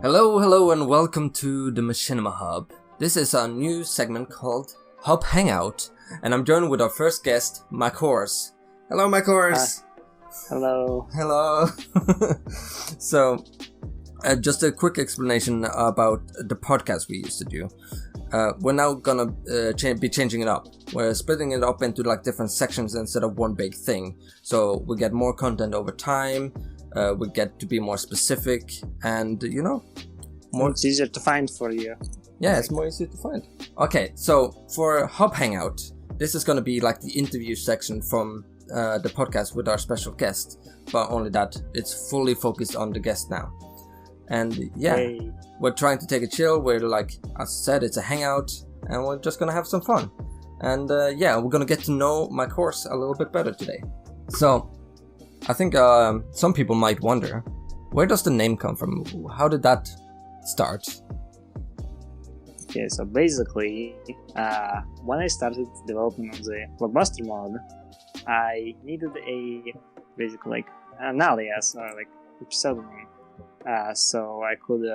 Hello, and welcome to the MachinimaHub. This is our new segment called Hub Hangout, and I'm joined with our first guest, McHorse. Hello, McHorse. Hello. Hello. So, just a quick explanation about the podcast we used to do. We're now gonna be changing it up. We're splitting it up into like different sections instead of one big thing. So we get more content over time. We get to be more specific, and more. It's easier to find for you. Yeah, it's more easy to find. Okay, so for Hub Hangout, this is gonna be like the interview section from the podcast with our special guest, but only that it's fully focused on the guest now. And we're trying to take it chill. We're like, as I said, it's a hangout, and we're just gonna have some fun. And we're gonna get to know McHorse a little bit better today. So, I think some people might wonder, where does the name come from? How did that start? Okay, so basically, when I started developing on the Blockbuster mod, I needed an alias or like a pseudonym, so I could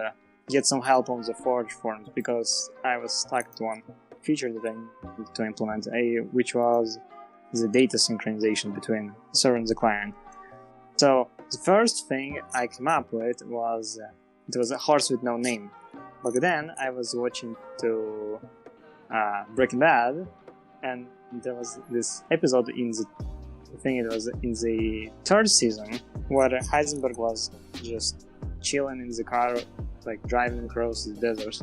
get some help on the Forge forums, because I was stuck to one feature that I needed to implement, which was the data synchronization between the server and the client. So the first thing I came up with was it was a horse with no name. Back then I was watching Breaking Bad, and there was this episode it was in the third season, where Heisenberg was just chilling in the car, like driving across the desert,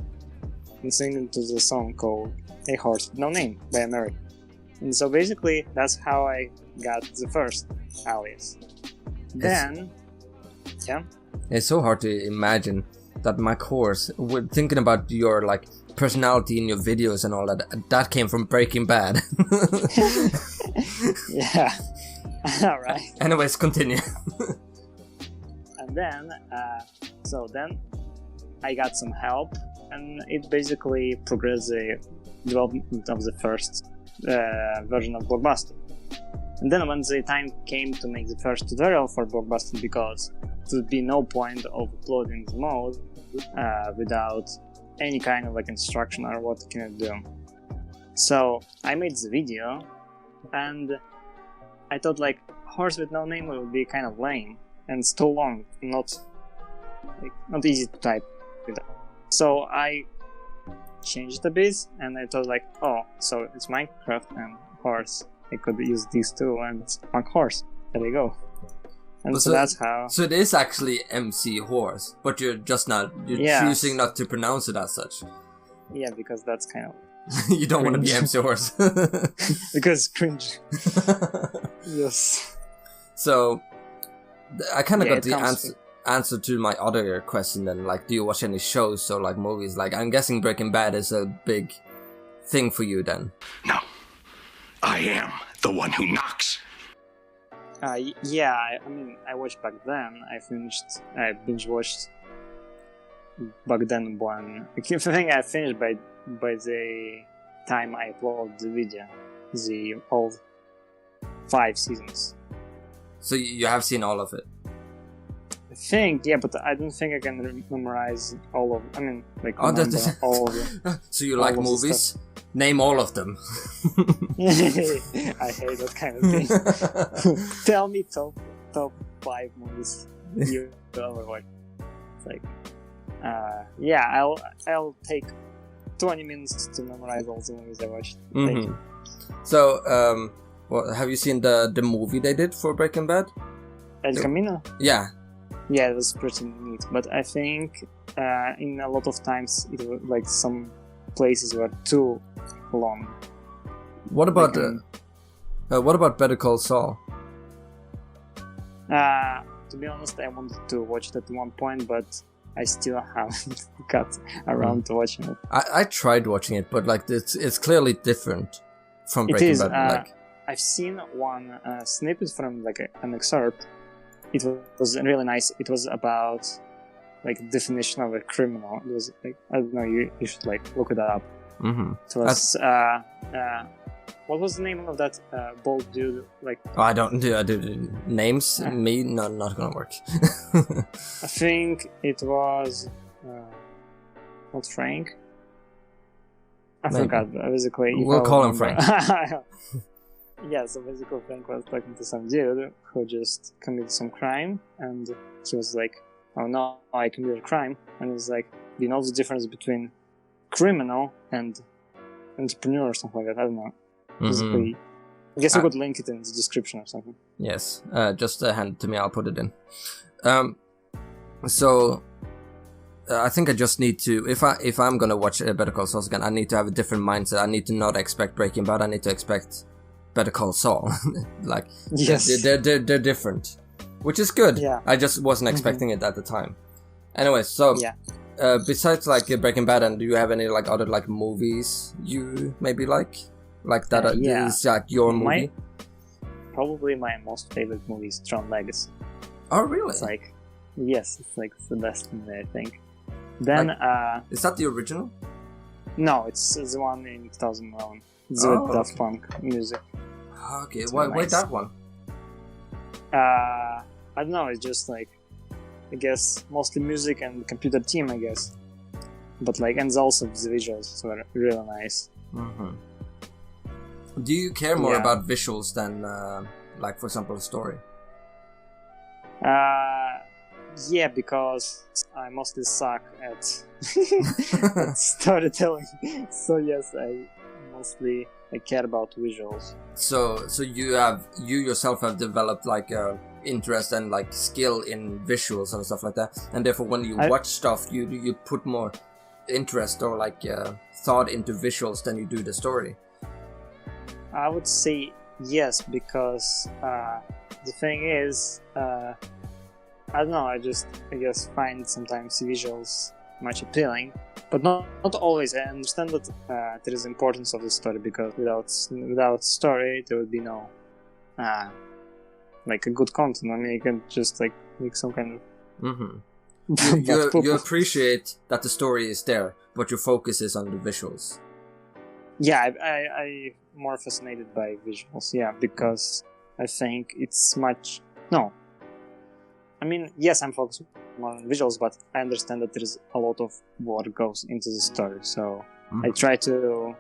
and singing to the song called A Horse With No Name by America. And so basically that's how I got the first alias. Then, it's so hard to imagine that McHorse, we're thinking about your like personality in your videos and all that came from Breaking Bad. Yeah. Alright. Anyways, continue. And then, then I got some help, and it basically progressed the development of the first version of Blockbuster. And then when the time came to make the first tutorial for Blockbuster, because there would be no point of uploading the mode without any kind of like instruction or what can it do. So I made the video, and I thought like horse with no name would be kind of lame, and it's too long, not easy to type with. So I changed a bit, and I thought like, so it's Minecraft and horse. I could use these two, and it's McHorse. There we go. And so that's how. So it is actually MC Horse, but you're choosing not to pronounce it as such. Yeah, because that's kind of. You don't want to be MC Horse. Because cringe. Yes. So, I kind of got the answer to my other question then. Like, do you watch any shows? So, like movies. Like, I'm guessing Breaking Bad is a big thing for you then. No. I am the one who knocks. I watched back then. I binge watched back then one. I think I finished by the time I uploaded the video, all 5 seasons. So you have seen all of it? I think, yeah, but I don't think I can memorize all of. All of them. So you like movies? Name all of them. I hate that kind of thing. Tell me top 5 movies you ever watched. It's like, I'll take 20 minutes to memorize all the movies I watched. Mm-hmm. So, have you seen the movie they did for Breaking Bad? El Camino? Yeah. Yeah, it was pretty neat. But I think in a lot of times it was like some places were too long. What about Better Call Saul? To be honest, I wanted to watch it at one point, but I still haven't got around to watching it. I tried watching it, but like it's clearly different from Breaking Bad. I've seen one snippet from like an excerpt. It was really nice. It was about like definition of a criminal. It was like, I don't know. You should like look that up. Mm-hmm. It was what was the name of that bald dude? Like I don't do names. Me not gonna work. I think it was not Frank. I Maybe. forgot. Basically, We'll call him Frank. Yeah, so basically Frank was talking to some dude who just committed some crime, and he was like, "Oh no, I committed a crime," and he's like, "Do you know the difference between criminal and entrepreneur or something like that?" I don't know. Basically, I guess we could link it in the description or something. Yes, just hand it to me. I'll put it in. So I think I just need to, if I'm gonna watch Better Call Saul again, I need to have a different mindset. I need to not expect Breaking Bad. I need to expect Better Call Saul. Like, yes, they're different, which is good. Yeah. I just wasn't expecting it at the time. Anyway, so yeah. Besides like Breaking Bad, and do you have any like other like movies you maybe like that? Yeah. Is like your movie? Probably my most favorite movie is Tron Legacy. Oh really? It's like, yes, it's like the best movie, I think. Then, is that the original? No, it's the one in 2011. It's with Daft Punk music. Okay, It's why nice. that one? I don't know, it's just like, I guess, mostly music and computer team, I guess. But like, and also the visuals were really nice. Mm-hmm. Do you care more Yeah. about visuals than, like, for example, a story? Yeah, because I mostly suck at, at storytelling. So yes, I mostly care about visuals. So you yourself have developed like interest and like skill in visuals and stuff like that, and therefore when you watch stuff, you put more interest or like thought into visuals than you do the story. I would say yes, because the thing is, I don't know, I guess find sometimes visuals much appealing, but not always. I understand that there is importance of the story, because without story there would be no like a good content. I mean, you can just like make some kind of You appreciate that the story is there, but your focus is on the visuals. Yeah, I more fascinated by visuals. Yeah, because I think it's much no. I mean, yes, I'm focused more on visuals, but I understand that there is a lot of work goes into the story. So I try to,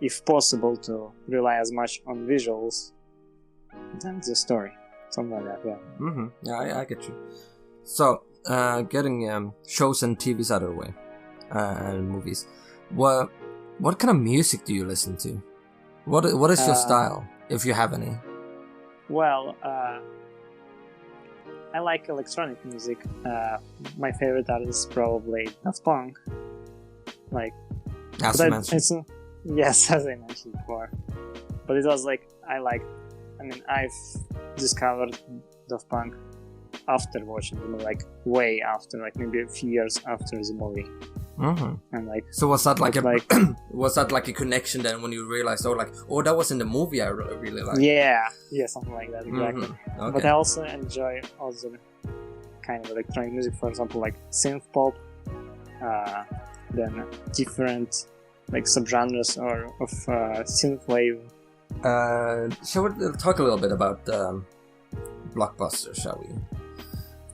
if possible, to rely as much on visuals than the story. Something like that, yeah. Yeah, I get you. So, getting shows and TVs out of the way, and movies. What kind of music do you listen to? What is your style, if you have any? Well, I like electronic music. My favorite artist is probably Daft Punk. Like, as you mentioned. Yes, as I mentioned before. But it was like, I've discovered Daft Punk after watching the movie, like way after, like maybe a few years after the movie. And like, so was that was that like a connection then when you realized, that was in the movie I really liked? Yeah, something like that, exactly. Okay. But I also enjoy other kind of electronic music, for example, like synth pop, then different like subgenres of synth wave. Shall we talk a little bit about Blockbuster, shall we?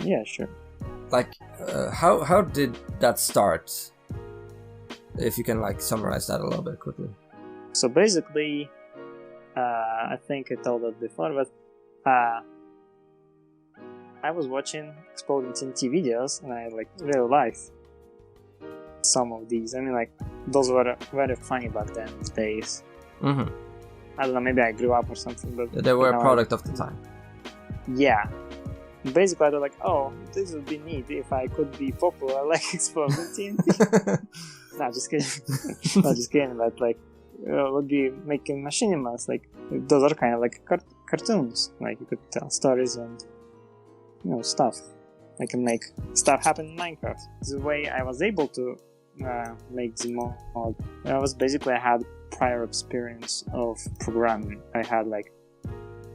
Yeah, sure. Like, how did that start? If you can like summarize that a little bit quickly. So basically, I think I told that before, but I was watching Exploding TNT videos, and I like really liked some of these. I mean, like, those were very funny back then, these days. I don't know, maybe I grew up or something, but they were a product of the time. Yeah. Basically, I was like, oh, this would be neat if I could be popular like Exploding TNT. No, just kidding. Not just kidding, but like, would be making machinimas. Like, those are kind of like cartoons. Like, you could tell stories and, stuff. I can make stuff happen in Minecraft. The way I was able to make the mod, I had prior experience of programming. I had like, I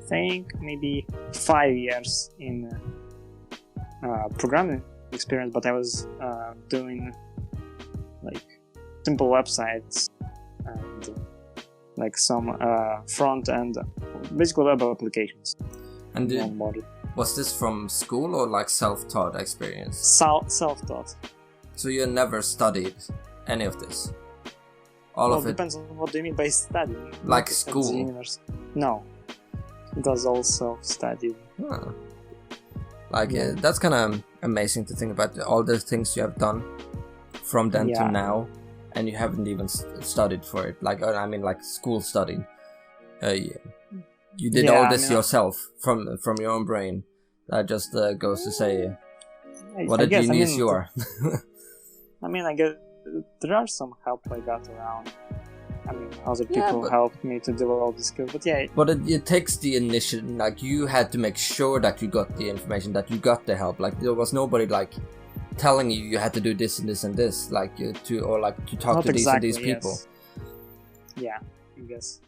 think maybe 5 years in programming experience, but I was doing like simple websites and like some front end, basically web applications. And was this from school or like self-taught experience? Self-taught. So you never studied any of this? All well, of it? Depends on what do you mean by studying. Like At school? the No. It was all self-study. Huh. Like, that's kind of amazing to think about all the things you have done from then to now, and you haven't even studied for it. Like, I mean, like school studying. You did all this yourself from your own brain. That just goes to say what a genius you are. I mean, I guess there are some help I got around. I mean, other people helped me to develop the skill, but But it takes the initiative. Like, you had to make sure that you got the information, that you got the help. Like, there was nobody like telling you had to do this and this and this, like to talk to these and these people. Yeah, I guess.